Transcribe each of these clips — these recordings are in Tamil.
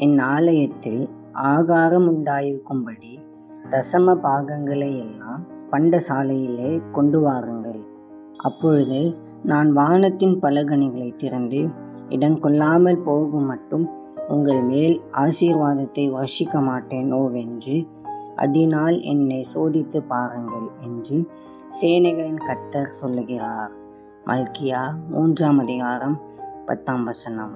என் ஆலயத்தில் ஆகாரம் உண்டாயிருக்கும்படி தசம பாகங்களை எல்லாம் பண்டசாலையிலே கொண்டு வாருங்கள். அப்பொழுது நான் வானத்தின் பலகணிகளை திறந்து இடங்கொள்ளாமல் போகும் மட்டும் உங்கள் மேல் ஆசீர்வாதத்தை வர்ஷிக்க மாட்டேனோவென்று அதனால் என்னை சோதித்து பாருங்கள் என்று சேனைகளின் கர்த்தர் சொல்லுகிறார். மல்கியா 3:10.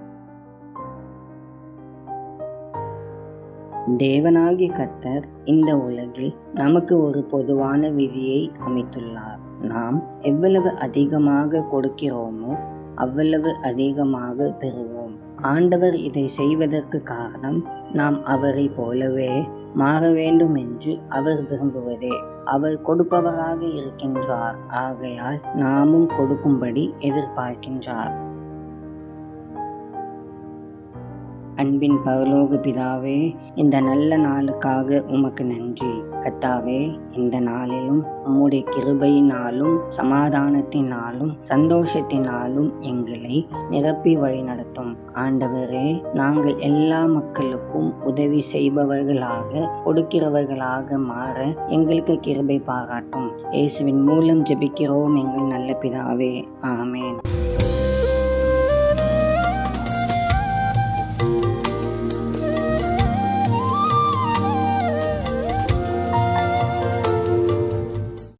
தேவனாகிய கர்த்தர் இந்த உலகில் நமக்கு ஒரு பொதுவான விதியை அமைத்துள்ளார். நாம் எவ்வளவு அதிகமாக கொடுக்கிறோமோ அவ்வளவு அதிகமாக பெறுவோம். ஆண்டவர் இதை செய்வதற்கு காரணம் நாம் அவரை போலவே மாற வேண்டும் என்று அவர் விரும்புவதே. அவர் கொடுப்பவராக இருக்கின்றார். ஆகையால் நாமும் கொடுக்கும்படி எதிர்பார்க்கின்றார். அன்பின் பரலோக பிதாவே, இந்த நல்ல நாளுக்காக உமக்கு நன்றி. கர்த்தாவே, இந்த நாளிலும் உம்முடைய கிருபையினாலும் சமாதானத்தினாலும் சந்தோஷத்தினாலும் எங்களை நிரப்பி வழி நடத்தும். ஆண்டவரே, நாங்கள் எல்லா மக்களுக்கும் உதவி செய்பவர்களாக கொடுக்கிறவர்களாக மாற எங்களுக்கு கிருபை பாராட்டும். இயேசுவின் மூலம் ஜெபிக்கிறோம் எங்கள் நல்ல பிதாவே. ஆமென்.